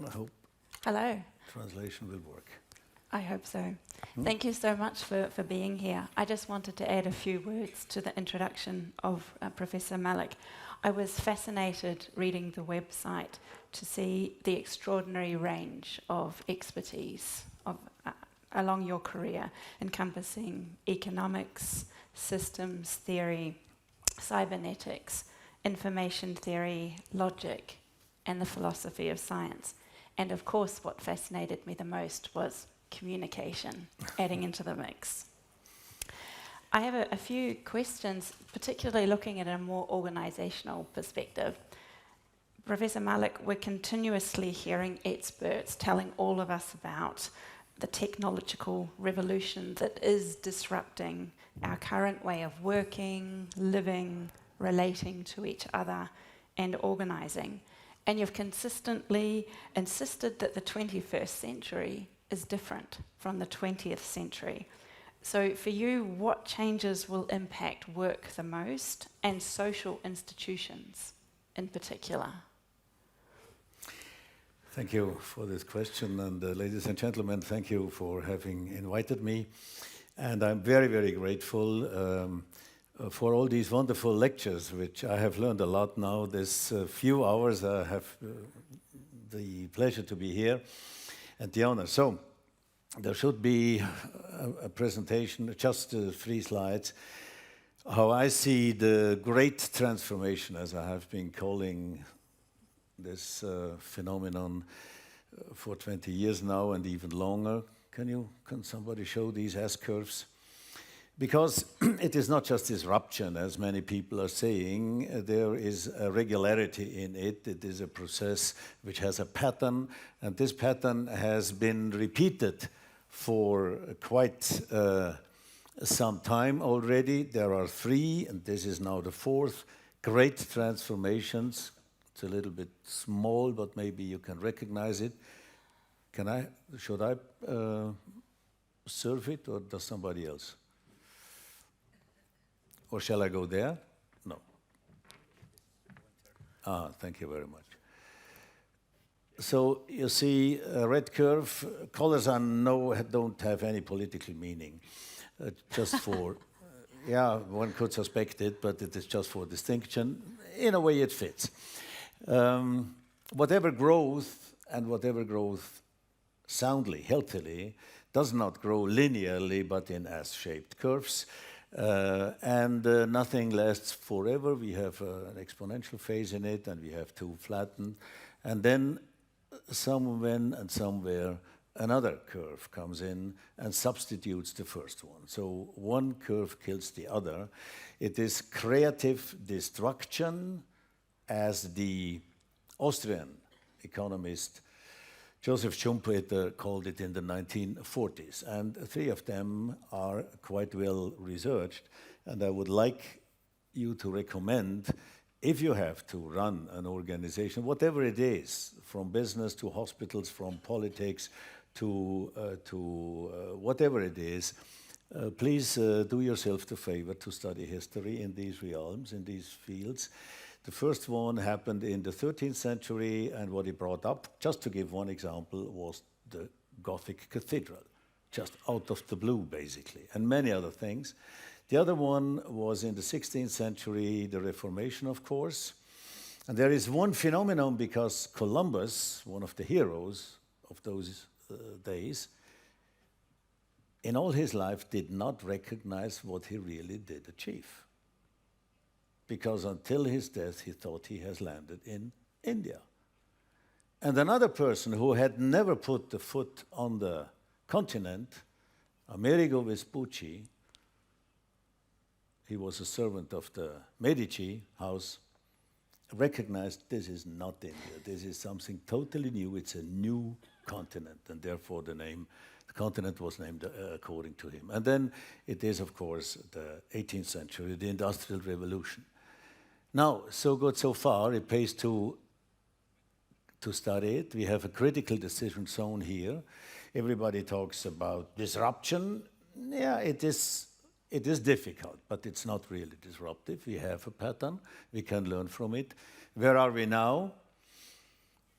I hope Hello. translation will work. I hope so. Thank you so much for being here. I just wanted to add a few words to the introduction of Professor Malik. I was fascinated reading the website to see the extraordinary range of expertise along your career, encompassing economics, systems theory, cybernetics, information theory, logic, and the philosophy of science. And of course, what fascinated me the most was communication, adding into the mix. I have a few questions, particularly looking at a more organizational perspective. Professor Malik, we're continuously hearing experts telling all of us about the technological revolution that is disrupting our current way of working, living, relating to each other, and organizing. And you've consistently insisted that the 21st century is different from the 20th century. So for you, what changes will impact work the most and social institutions in particular? Thank you for this question, and ladies and gentlemen, thank you for having invited me. And I'm very, very grateful for all these wonderful lectures, which I have learned a lot now. This few hours I have the pleasure to be here and the honor. So there should be a presentation, just 3 slides, how I see the great transformation, as I have been calling this phenomenon for 20 years now and even longer. Can somebody show these S-curves? Because it is not just disruption, as many people are saying. There is a regularity in it. It is a process which has a pattern, and this pattern has been repeated for quite some time already. There are 3, and this is now the 4th, great transformations. It's a little bit small, but maybe you can recognize it. Should I serve it, or does somebody else? Or shall I go there? No. Thank you very much. So you see a red curve. Colors don't have any political meaning. Just for, yeah, one could suspect it, but it is just for distinction. In a way, it fits. Whatever growth, and whatever growth soundly, healthily, does not grow linearly, but in S-shaped curves. And nothing lasts forever. We have an exponential phase in it, and we have 2 flattened. And then somewhere another curve comes in and substitutes the first one. So one curve kills the other. It is creative destruction, as the Austrian economist Joseph Schumpeter called it in the 1940s. And 3 of them are quite well researched. And I would like you to recommend, if you have to run an organization, whatever it is, from business to hospitals, from politics to whatever it is, please do yourself the favor to study history in these realms, in these fields. The first one happened in the 13th century, and what he brought up, just to give one example, was the Gothic cathedral, just out of the blue, basically, and many other things. The other one was in the 16th century, the Reformation, of course. And there is one phenomenon, because Columbus, one of the heroes of those days, in all his life did not recognize what he really did achieve. Because until his death, he thought he has landed in India. And another person who had never put the foot on the continent, Amerigo Vespucci, he was a servant of the Medici house, recognized this is not India. This is something totally new. It's a new continent, and therefore the continent was named according to him. And then it is, of course, the 18th century, the Industrial Revolution. Now, so good so far. It pays to study it. We have a critical decision zone here. Everybody talks about disruption. Yeah, it is difficult, but it's not really disruptive. We have a pattern. We can learn from it. Where are we now?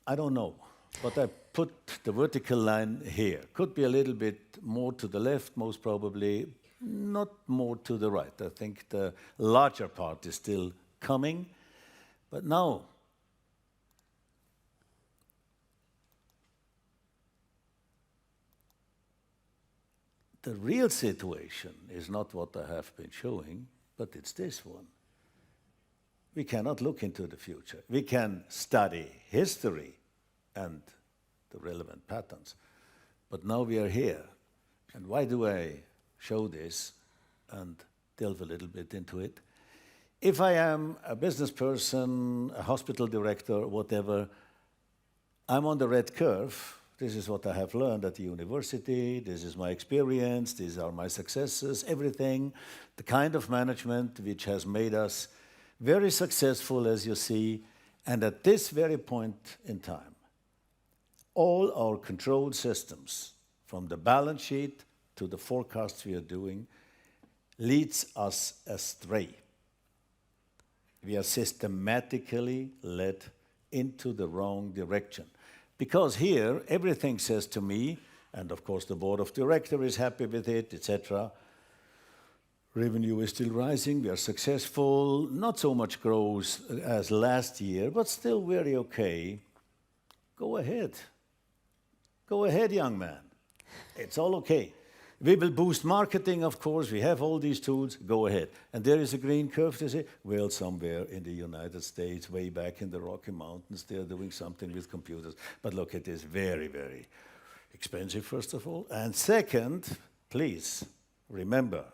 I don't know. But I put the vertical line here. Could be a little bit more to the left, most probably, not more to the right. I think the larger part is still coming. But now, the real situation is not what I have been showing, but it's this one. We cannot look into the future. We can study history and the relevant patterns, but now we are here. And why do I show this and delve a little bit into it? If I am a business person, a hospital director, whatever, I'm on the red curve. This is what I have learned at the university. This is my experience. These are my successes, everything. The kind of management which has made us very successful, as you see. And at this very point in time, all our control systems, from the balance sheet to the forecasts we are doing, leads us astray. We are systematically led into the wrong direction. Because here, everything says to me, and of course the board of directors is happy with it, etc. Revenue is still rising, we are successful, not so much growth as last year, but still very okay. Go ahead. Go ahead, young man. It's all okay. We will boost marketing, of course. We have all these tools. Go ahead. And there is a green curve, they say, well, somewhere in the United States, way back in the Rocky Mountains, they're doing something with computers. But look, it is very, very expensive, first of all. And second, please remember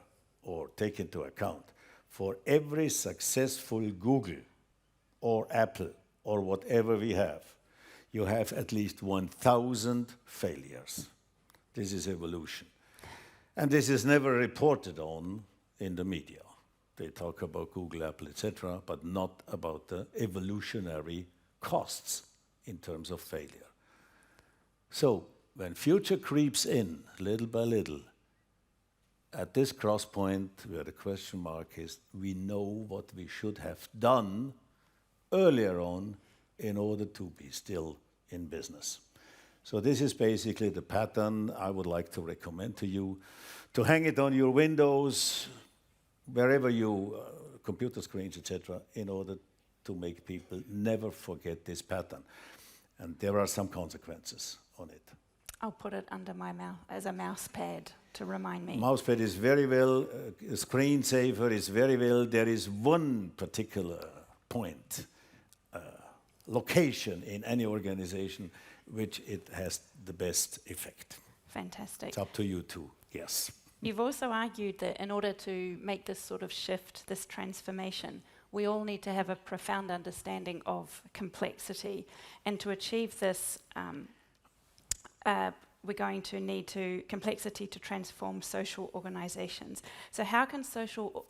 or take into account, for every successful Google or Apple or whatever we have, you have at least 1,000 failures. This is evolution. And this is never reported on in the media. They talk about Google, Apple, etc., but not about the evolutionary costs in terms of failure. So when future creeps in, little by little, at this cross point where the question mark is, we know what we should have done earlier on in order to be still in business. So this is basically the pattern I would like to recommend to you, to hang it on your windows, wherever you, computer screens, etc., in order to make people never forget this pattern. And there are some consequences on it. I'll put it under my mouse as a mouse pad to remind me. Mousepad is very well, a screensaver is very well. There is one particular point, location in any organization which it has the best effect. Fantastic. It's up to you to guess. You've also argued that in order to make this sort of shift, this transformation, we all need to have a profound understanding of complexity. And to achieve this, we're going to need complexity to transform social organizations. So how can social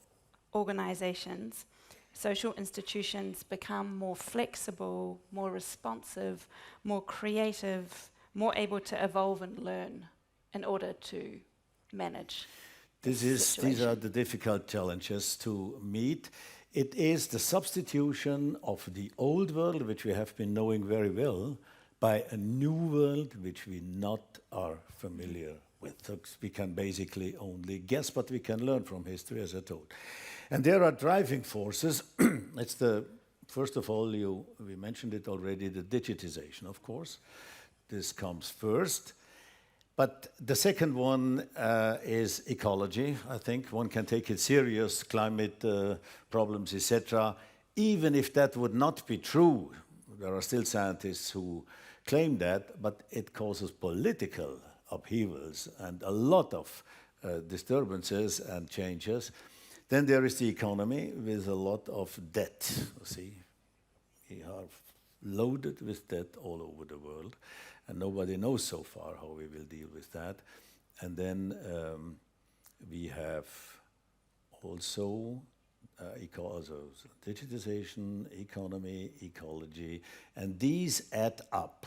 organizations, social institutions become more flexible, more responsive, more creative, more able to evolve and learn in order to manage These are the difficult challenges to meet. It is the substitution of the old world, which we have been knowing very well, by a new world which we not are familiar with. So we can basically only guess, but we can learn from history, as I told. And there are driving forces. It's first of all, we mentioned it already, the digitization, of course. This comes first. But the second one is ecology. I think one can take it serious, climate problems, etc. Even if that would not be true, there are still scientists who claim that, but it causes political upheavals and a lot of disturbances and changes. Then there is the economy with a lot of debt. You see, we are loaded with debt all over the world, and nobody knows so far how we will deal with that. And then we have also digitization, economy, ecology, and these add up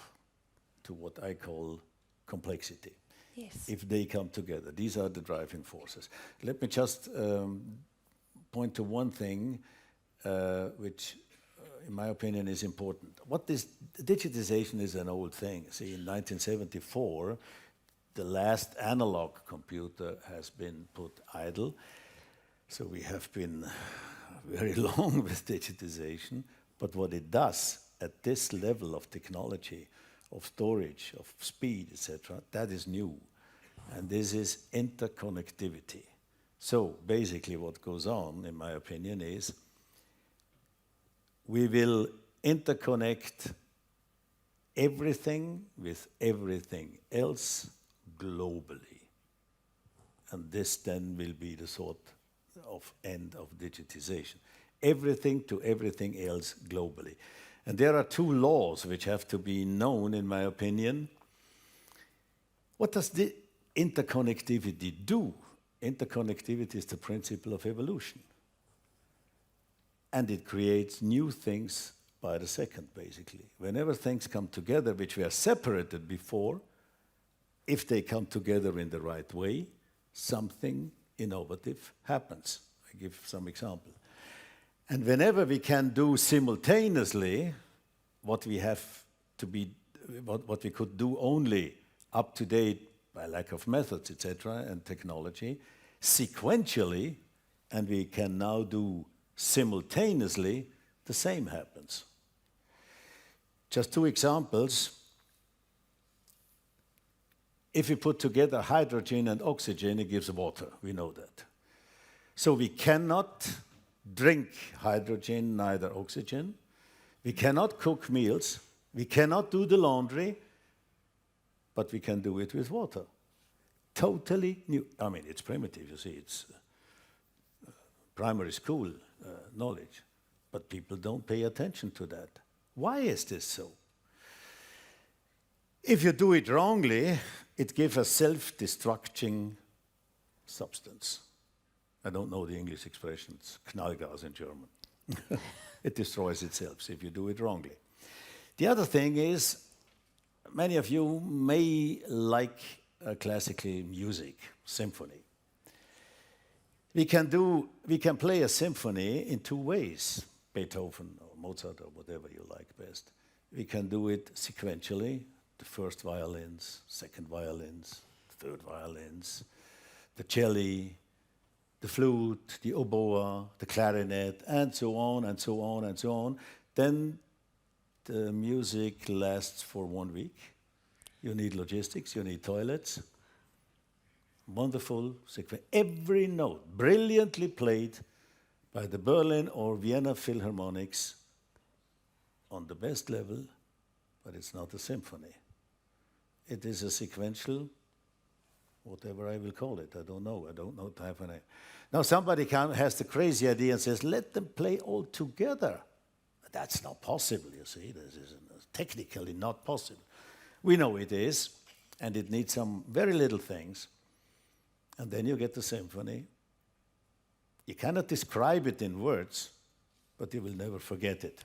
to what I call complexity. Yes. If they come together, these are the driving forces. Let me just point to one thing which in my opinion, is important. Digitization is an old thing. See, in 1974, the last analog computer has been put idle. So we have been very long with digitization. But what it does at this level of technology, of storage, of speed, etc., that is new. And this is interconnectivity. So basically what goes on, in my opinion, is we will interconnect everything with everything else globally. And this then will be the sort of end of digitization. Everything to everything else globally. And there are two laws which have to be known, in my opinion. What does the interconnectivity do? Interconnectivity is the principle of evolution. And it creates new things by the second, basically. Whenever things come together which were separated before, if they come together in the right way, something innovative happens. I give some example. And whenever we can do simultaneously what we have to be, what we could do only up to date by lack of methods, etc., and technology, sequentially, and we can now do simultaneously, the same happens. Just two examples. If we put together hydrogen and oxygen, it gives water. We know that. So we cannot drink hydrogen, neither oxygen. We cannot cook meals. We cannot do the laundry, but we can do it with water. Totally new. I mean, it's primitive, you see. It's primary school knowledge. But people don't pay attention to that. Why is this so? If you do it wrongly, it gives a self-destructing substance. I don't know the English expression, it's Knallgas in German. It destroys itself if you do it wrongly. The other thing is, many of you may like classical music, symphony. We can play a symphony in two ways, Beethoven or Mozart or whatever you like best. We can do it sequentially, the first violins, second violins, third violins, the cello, the flute, the oboe, the clarinet, and so on, and so on, and so on. Then the music lasts for 1 week. You need logistics, you need toilets. Wonderful sequence. Every note brilliantly played by the Berlin or Vienna Philharmonics on the best level, but it's not a symphony. It is a sequential, whatever I will call it. I don't know to have a name. Now somebody has the crazy idea and says, let them play all together. That's not possible, you see. This is technically not possible. We know it is, and it needs some very little things. And then you get the symphony. You cannot describe it in words, but you will never forget it.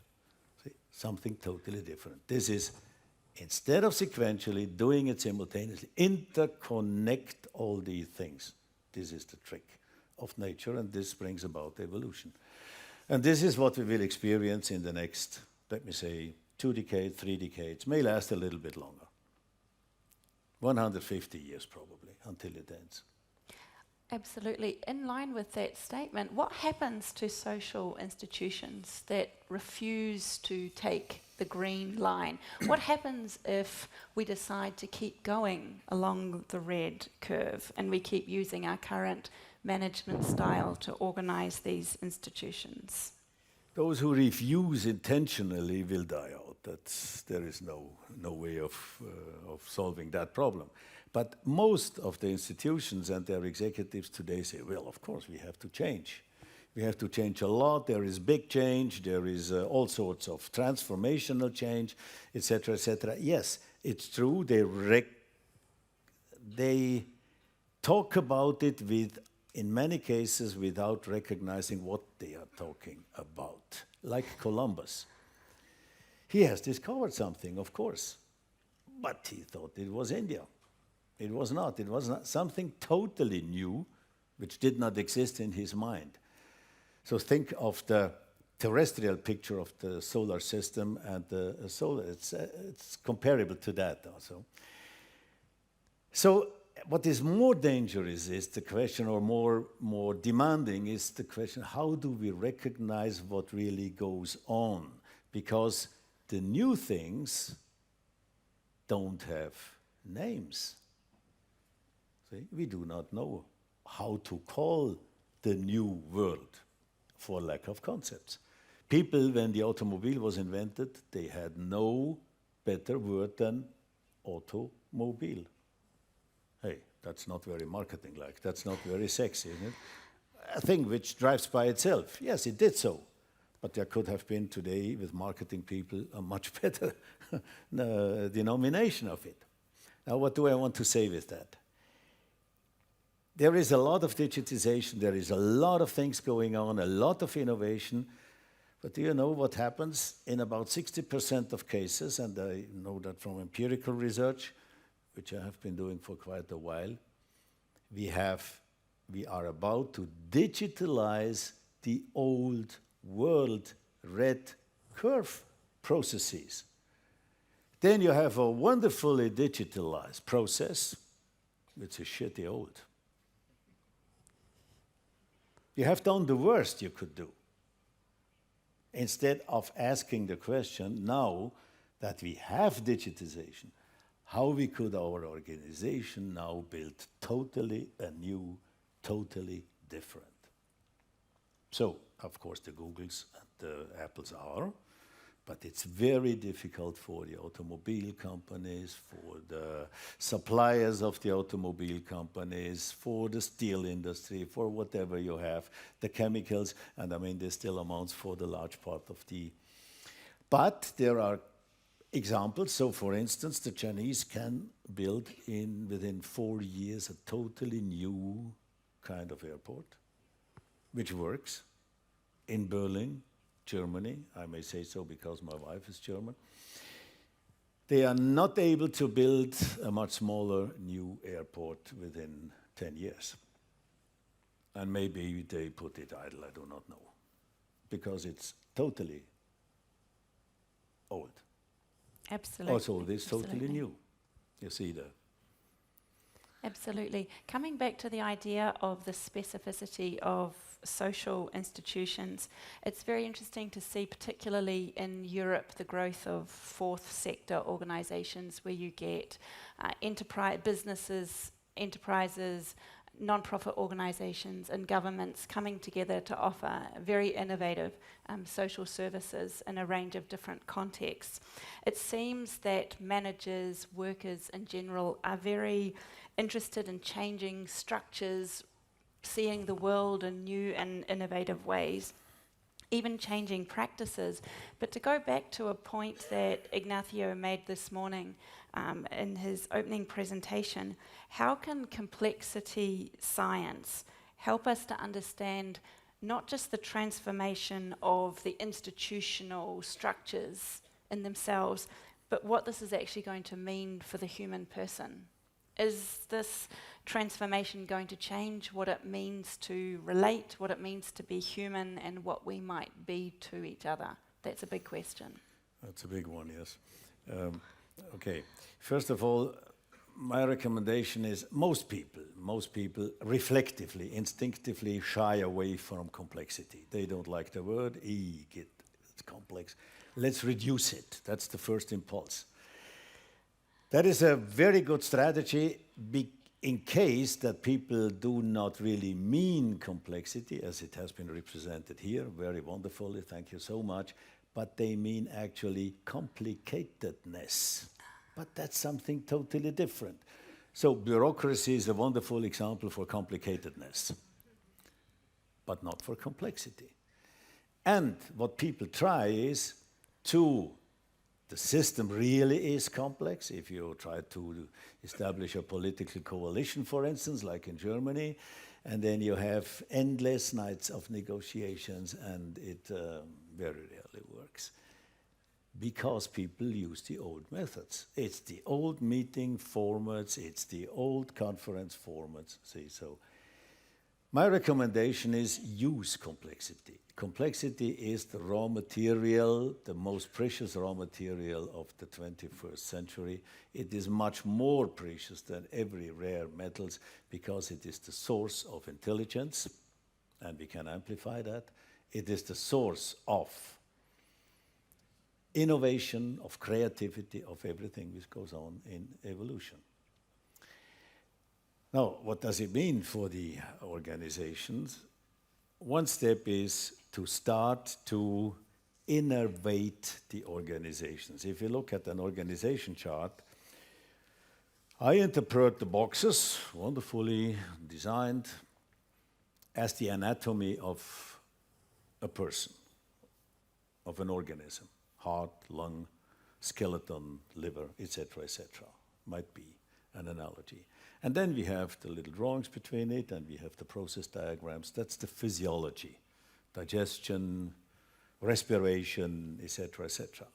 See, something totally different. This is, instead of sequentially, doing it simultaneously, interconnect all these things. This is the trick of nature, and this brings about evolution. And this is what we will experience in the next, let me say, 2 decades, 3 decades, may last a little bit longer. 150 years probably, until it ends. Absolutely. In line with that statement, what happens to social institutions that refuse to take the green line? What happens if we decide to keep going along the red curve and we keep using our current management style to organize these institutions? Those who refuse intentionally will die out. There is no way of solving that problem. But most of the institutions and their executives today say, well, of course, we have to change. We have to change a lot. There is big change. There is all sorts of transformational change, etc., etc. Yes, it's true. They talk about it in many cases without recognizing what they are talking about. Like Columbus. He has discovered something, of course, but he thought it was India. It was not. It was not something totally new, which did not exist in his mind. So think of the terrestrial picture of the solar system and the solar. It's comparable to that also. So what is more dangerous is the question, or more demanding is the question, how do we recognize what really goes on? Because the new things don't have names. See? We do not know how to call the new world for lack of concepts. People, when the automobile was invented, they had no better word than automobile. Hey, that's not very marketing-like. That's not very sexy, isn't it? A thing which drives by itself. Yes, it did so. But there could have been today, with marketing people, a much better denomination of it. Now, what do I want to say with that? There is a lot of digitization. There is a lot of things going on, a lot of innovation. But do you know what happens in about 60% of cases, and I know that from empirical research, which I have been doing for quite a while, we are about to digitalize the old world red curve processes. Then you have a wonderfully digitalized process, which is shitty old. You have done the worst you could do. Instead of asking the question, now that we have digitization, how we could our organization now build totally a new, totally different. So, of course, the Googles and the Apples are, but it's very difficult for the automobile companies, for the suppliers of the automobile companies, for the steel industry, for whatever you have, the chemicals, and I mean, there's still amounts for the large part of the... But there are examples. So, for instance, the Chinese can build within 4 years a totally new kind of airport, which works in Berlin, Germany. I may say so because my wife is German. They are not able to build a much smaller new airport within 10 years. And maybe they put it idle, I do not know, because it's totally old. Absolutely. Also, this is totally new. You see that. Absolutely. Coming back to the idea of the specificity of social institutions, it's very interesting to see, particularly in Europe, the growth of fourth sector organizations where you get businesses, enterprises, non-profit organizations and governments coming together to offer very innovative social services in a range of different contexts. It seems that managers, workers in general are very interested in changing structures, seeing the world in new and innovative ways, even changing practices. But to go back to a point that Ignacio made this morning in his opening presentation, how can complexity science help us to understand not just the transformation of the institutional structures in themselves, but what this is actually going to mean for the human person? Is this transformation going to change what it means to relate, what it means to be human, and what we might be to each other? That's a big question. That's a big one, yes. Okay, first of all, my recommendation is most people reflectively, instinctively shy away from complexity. They don't like the word, it's complex. Let's reduce it. That's the first impulse. That is a very good strategy in case that people do not really mean complexity, as it has been represented here, very wonderfully, thank you so much, but they mean actually complicatedness. But that's something totally different. So bureaucracy is a wonderful example for complicatedness, but not for complexity. And what people try is the system really is complex. If you try to establish a political coalition, for instance, like in Germany, and then you have endless nights of negotiations, and it very rarely works. Because people use the old methods. It's the old meeting formats, it's the old conference formats. See, so My recommendation is use complexity. Complexity is the raw material, the most precious raw material of the 21st century. It is much more precious than every rare metals because it is the source of intelligence, and we can amplify that. It is the source of innovation, of creativity, of everything which goes on in evolution. Now, what does it mean for the organizations? One step is to start to innervate the organizations. If you look at an organization chart, I interpret the boxes, wonderfully designed, as the anatomy of a person, of an organism. Heart, lung, skeleton, liver, etc., etc. Might be an analogy. And then we have the little drawings between it, and we have the process diagrams. That's the physiology, digestion, respiration, etc., etc.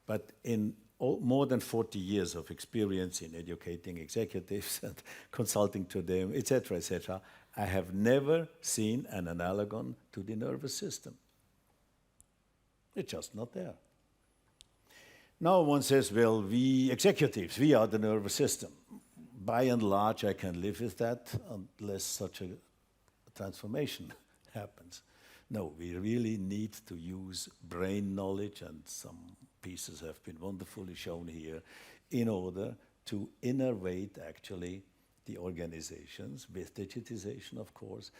But in more than 40 years of experience in educating executives and consulting to them, etc., I have never seen an analogon to the nervous system. It's just not there. Now one says, well, we executives, we are the nervous system. By and large, I can live with that unless such a transformation happens. No, we really need to use brain knowledge, and some pieces have been wonderfully shown here, in order to innervate actually the organizations with digitization, of course.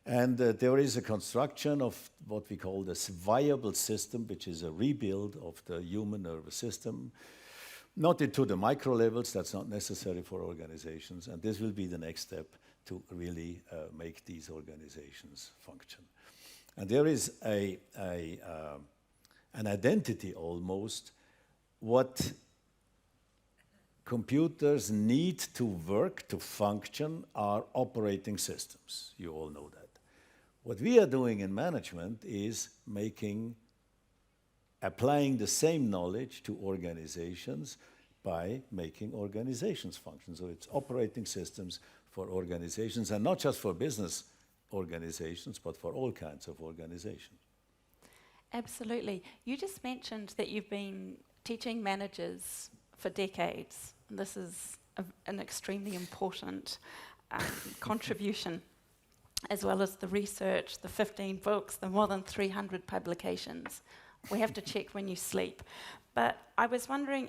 And there is a construction of what we call this viable system, which is a rebuild of the human nervous system. Not into the micro levels, that's not necessary for organizations, and this will be the next step to really make these organizations function. And there is an identity almost, what computers need to work, to function, are operating systems. You all know that. What we are doing in management is applying the same knowledge to organizations by making organizations function. So it's operating systems for organizations, and not just for business organizations, but for all kinds of organizations. Absolutely. You just mentioned that you've been teaching managers for decades. This is an extremely important contribution, as well as the research, the 15 books, the more than 300 publications. We have to check when you sleep. But I was wondering,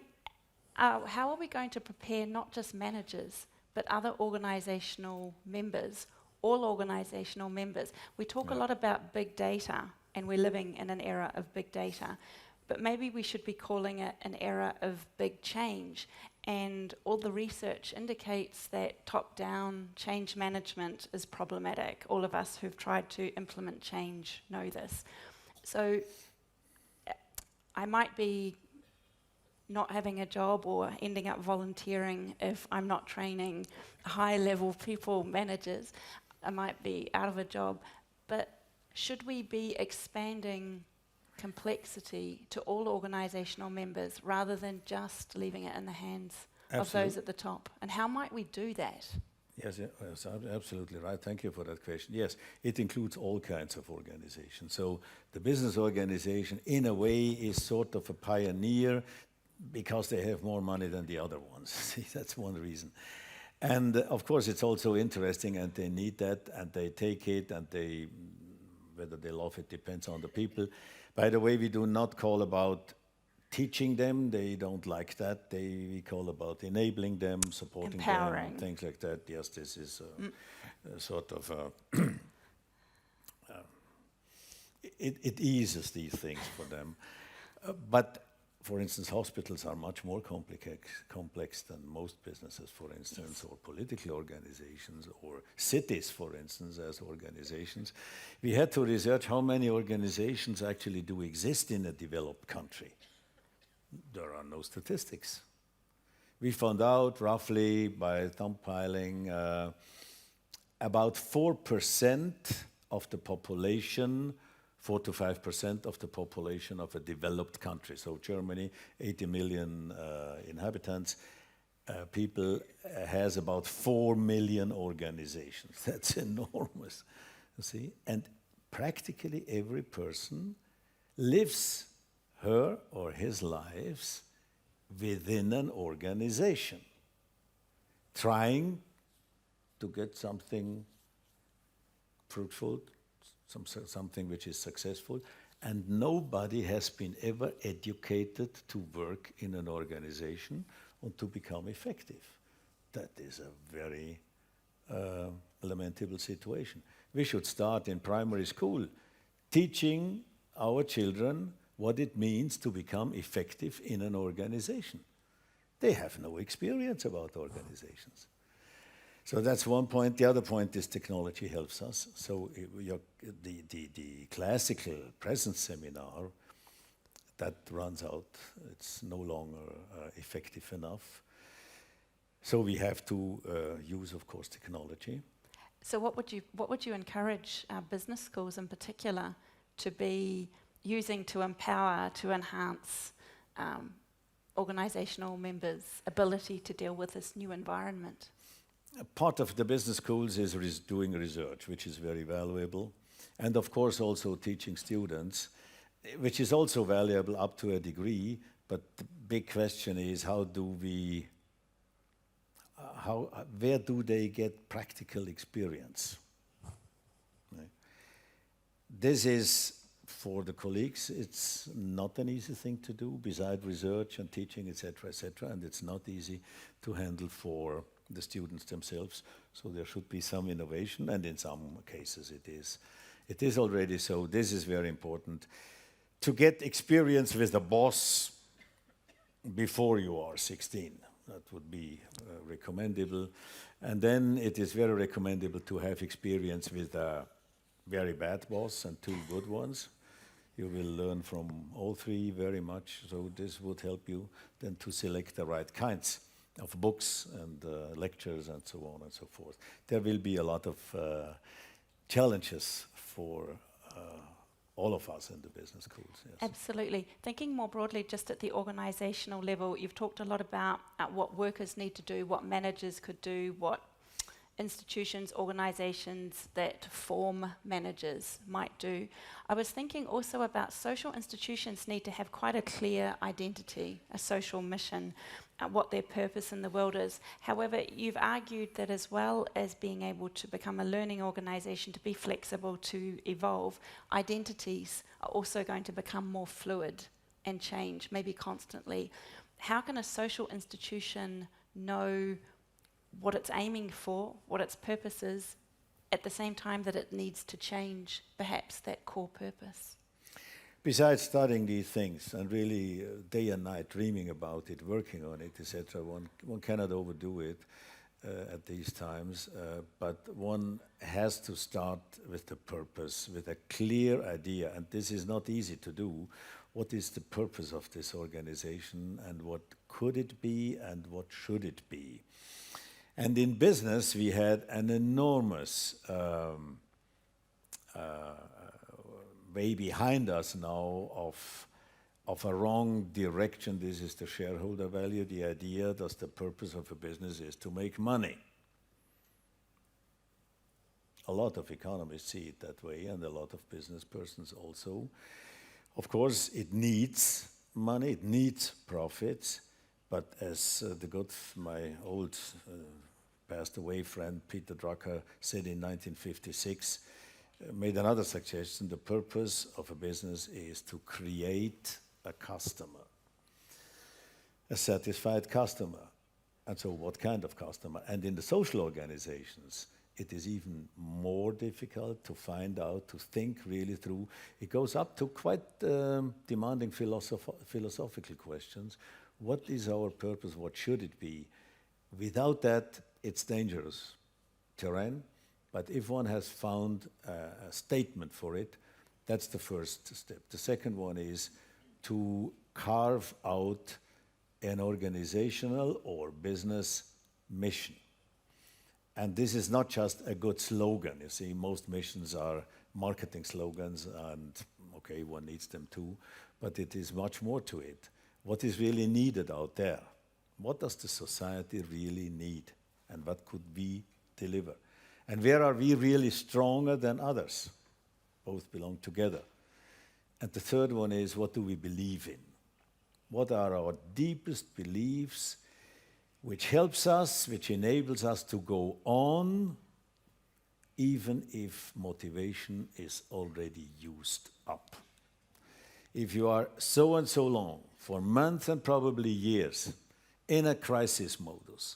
how are we going to prepare not just managers, but other organizational members, all organizational members? We talk a lot about big data, and we're living in an era of big data, but maybe we should be calling it an era of big change. And all the research indicates that top-down change management is problematic. All of us who've tried to implement change know this. So I might be not having a job or ending up volunteering if I'm not training high-level people, managers. I might be out of a job. But should we be expanding complexity to all organizational members rather than just leaving it in the hands of those at the top? And how might we do that? Yes, absolutely right. Thank you for that question. Yes, it includes all kinds of organizations. So the business organization, in a way, is sort of a pioneer because they have more money than the other ones. See, that's one reason. And of course, it's also interesting, and they need that, and they take it, and whether they love it depends on the people. By the way, we do not call about teaching them. They don't like that. We call about enabling them, supporting empowering them, things like that. Yes, this is sort of it eases these things for them. But for instance, hospitals are much more complex than most businesses, for instance, or political organizations, or cities, for instance, as organizations. We had to research how many organizations actually do exist in a developed country. There are no statistics. We found out roughly by thumb-piling about 4% of the population, 4 to 5% of the population of a developed country. So Germany, 80 million inhabitants, people has about 4 million organizations. That's enormous, you see. And practically every person lives her or his lives within an organization, trying to get something fruitful, something which is successful, and nobody has been ever educated to work in an organization and to become effective. That is a very lamentable situation. We should start in primary school teaching our children what it means to become effective in an organization. They have no experience about organizations. So that's one point. The other point is technology helps us. So the classical presence seminar, that runs out. It's no longer effective enough. So we have to use, of course, technology. So what would you encourage business schools in particular to be using to empower, to enhance organizational members' ability to deal with this new environment? Part of the business schools is doing research, which is very valuable. And of course also teaching students, which is also valuable up to a degree, but the big question is where do they get practical experience? Right. This is, for the colleagues, it's not an easy thing to do, besides research and teaching, etc., and it's not easy to handle for the students themselves. So there should be some innovation, and in some cases it is. It is already so. This is very important. To get experience with the boss before you are 16. That would be recommendable. And then it is very recommendable to have experience with a very bad boss and 2 good ones. You will learn from all 3 very much. So this would help you then to select the right kinds of books and lectures and so on and so forth. There will be a lot of challenges for all of us in the business schools. Yes. Absolutely. Thinking more broadly, just at the organizational level, you've talked a lot about what workers need to do, what managers could do, what institutions, organizations that form managers might do. I was thinking also about social institutions need to have quite a clear identity, a social mission, what their purpose in the world is. However, you've argued that as well as being able to become a learning organization, to be flexible, to evolve, identities are also going to become more fluid and change, maybe constantly. How can a social institution know what it's aiming for, what its purpose is, at the same time that it needs to change perhaps that core purpose? Besides studying these things and really day and night dreaming about it, working on it, etc., one cannot overdo it at these times, but one has to start with the purpose, with a clear idea, and this is not easy to do. What is the purpose of this organization, and what could it be, and what should it be? And in business, we had an enormous way behind us now of a wrong direction. This is the shareholder value, the idea that the purpose of a business is to make money. A lot of economists see it that way, and a lot of business persons also. Of course, it needs money, it needs profits, but as my old passed away friend Peter Drucker said in 1956, made another suggestion: the purpose of a business is to create a customer, a satisfied customer. And so what kind of customer? And in the social organizations, it is even more difficult to find out, to think really through. It goes up to quite demanding philosophical questions. What is our purpose? What should it be? Without that, it's dangerous terrain. But if one has found a statement for it, that's the first step. The second one is to carve out an organizational or business mission. And this is not just a good slogan. You see, most missions are marketing slogans, and okay, one needs them too, but it is much more to it. What is really needed out there? What does the society really need? And what could we deliver? And where are we really stronger than others? Both belong together. And the third one is, what do we believe in? What are our deepest beliefs which helps us, which enables us to go on, even if motivation is already used up? If you are so and so long, for months and probably years, in a crisis modus,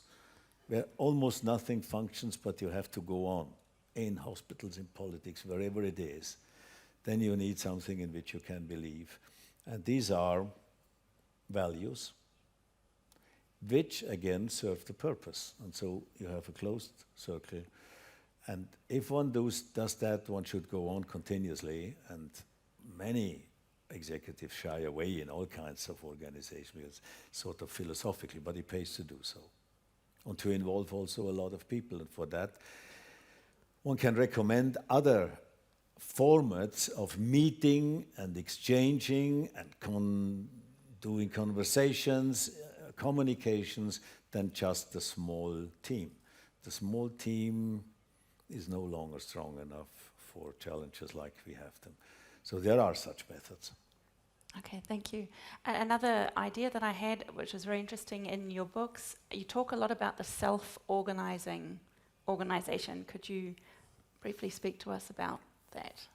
where almost nothing functions but you have to go on, in hospitals, in politics, wherever it is, then you need something in which you can believe. And these are values, which again serve the purpose. And so you have a closed circle. And if one does that, one should go on continuously. And many executives shy away in all kinds of organizations, because sort of philosophically, but it pays to do so. And to involve also a lot of people. And for that, one can recommend other formats of meeting and exchanging and doing conversations, communications, than just the small team. The small team is no longer strong enough for challenges like we have them. So there are such methods. Okay, thank you. Another idea that I had, which was very interesting in your books, you talk a lot about the self-organizing organization. Could you briefly speak to us about that?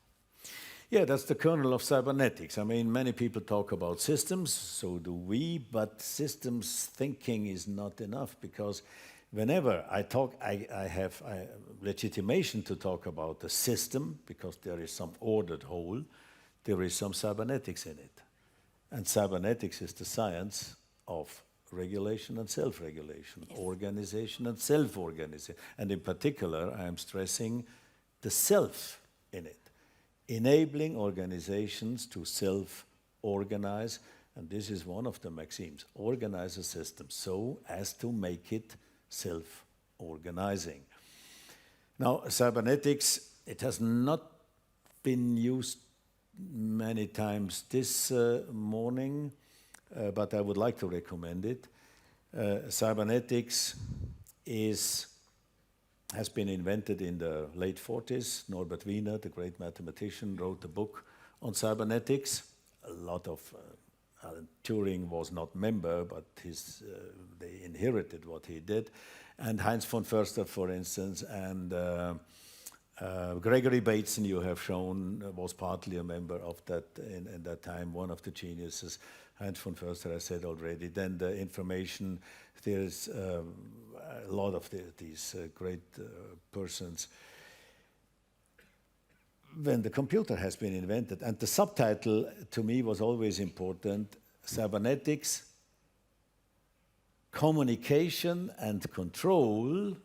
Yeah, that's the kernel of cybernetics. I mean, many people talk about systems, so do we, but systems thinking is not enough, because whenever I talk, I have legitimation to talk about the system, because there is some ordered whole, there is some cybernetics in it. And cybernetics is the science of regulation and self-regulation, yes. Organization and self-organization. And in particular, I am stressing the self in it, enabling organizations to self-organize. And this is one of the maxims: organize a system so as to make it self-organizing. Now, cybernetics, it has not been used many times this morning, but I would like to recommend it. Cybernetics has been invented in the late 40s. Norbert Wiener, the great mathematician, wrote a book on cybernetics. A lot of Alan Turing was not member, but they inherited what he did. And Heinz von Förster, for instance, and Gregory Bateson, you have shown, was partly a member of that in that time, one of the geniuses. Heinz von Förster, I said already. Then the information, there's a lot of these great persons. When the computer has been invented, and the subtitle to me was always important: cybernetics, communication and control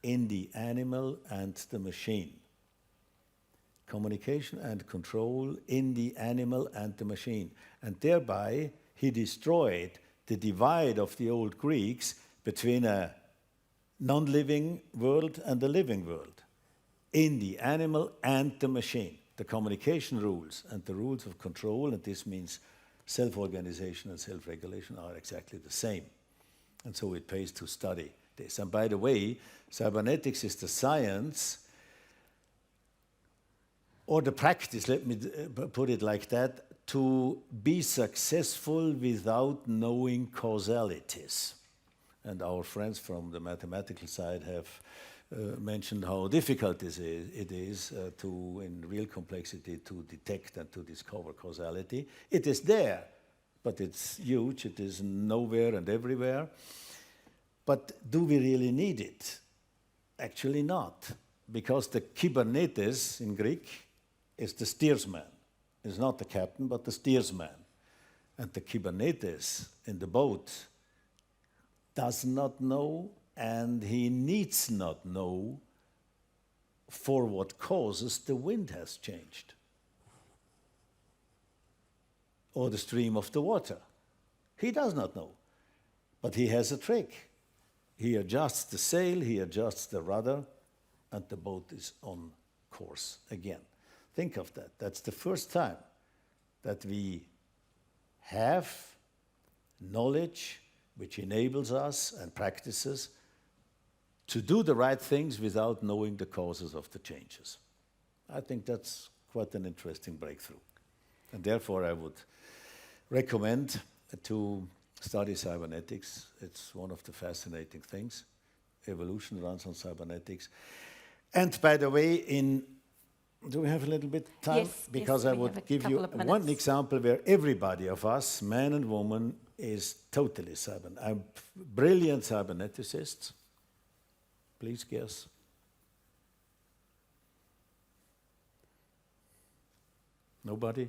in the animal and the machine. Communication and control in the animal and the machine. And thereby he destroyed the divide of the old Greeks between a non-living world and a living world. In the animal and the machine. The communication rules and the rules of control, and this means self-organization and self-regulation, are exactly the same. And so it pays to study this. And by the way, cybernetics is the science, or the practice, let me put it like that, to be successful without knowing causalities. And our friends from the mathematical side have mentioned how difficult it is to, in real complexity, to detect and to discover causality. It is there, but it's huge. It is nowhere and everywhere. But do we really need it? Actually not, because the Kybernetes in Greek is the steersman. It's not the captain, but the steersman. And the Kybernetes in the boat does not know, and he needs not know for what causes the wind has changed, or the stream of the water. He does not know, but he has a trick. He adjusts the sail, he adjusts the rudder, and the boat is on course again. Think of that. That's the first time that we have knowledge which enables us and practices to do the right things without knowing the causes of the changes. I think that's quite an interesting breakthrough. And therefore, I would recommend to study cybernetics. It's one of the fascinating things. Evolution runs on cybernetics. And by the way, do we have a little bit time? Yes, because yes, I would give you one example where everybody of us, man and woman, is totally brilliant cyberneticists. Please guess. Nobody?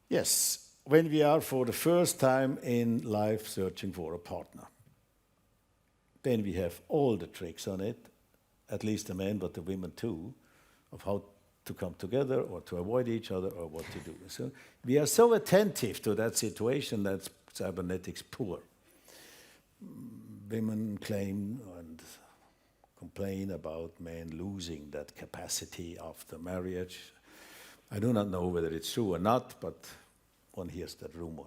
Yes, when we are for the first time in life searching for a partner. Then we have all the tricks on it, at least the men, but the women too, of how to come together or to avoid each other or what to do. So we are so attentive to that situation that cybernetics poor. Women claim and complain about men losing that capacity after marriage. I do not know whether it's true or not, but one hears that rumor.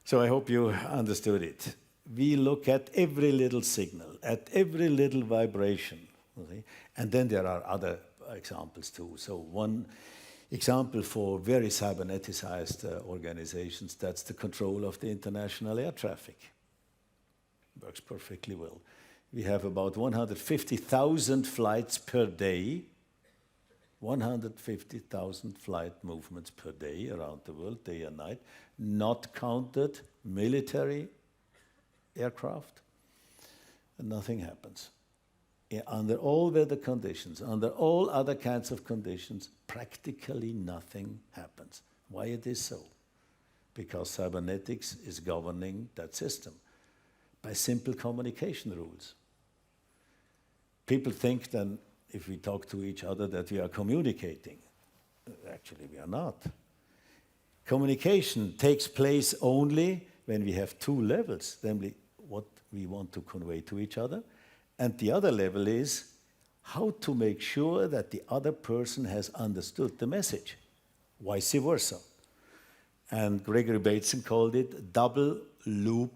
So I hope you understood it. We look at every little signal, at every little vibration. Okay? And then there are other examples too. So one example for very cyberneticized organizations, that's the control of the international air traffic. Works perfectly well. We have about 150,000 flights per day, 150,000 flight movements per day around the world, day and night, not counted military aircraft, and nothing happens. Under all weather conditions, under all other kinds of conditions, practically nothing happens. Why it is so? Because cybernetics is governing that system by simple communication rules. People think then, if we talk to each other, that we are communicating. Actually, we are not. Communication takes place only when we have two levels, namely what we want to convey to each other, and the other level is how to make sure that the other person has understood the message, vice versa. And Gregory Bateson called it double loop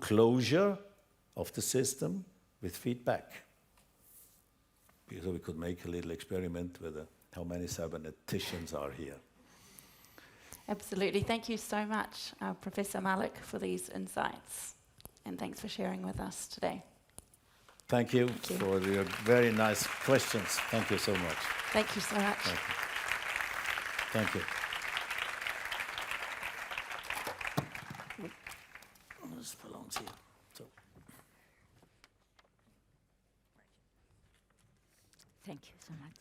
closure of the system with feedback. So we could make a little experiment with how many cyberneticians are here. Absolutely. Thank you so much, Professor Malik, for these insights. And thanks for sharing with us today. Thank you for your very nice questions. Thank you so much. Thank you so much. Thank you. This belongs here. So. Thank you so much.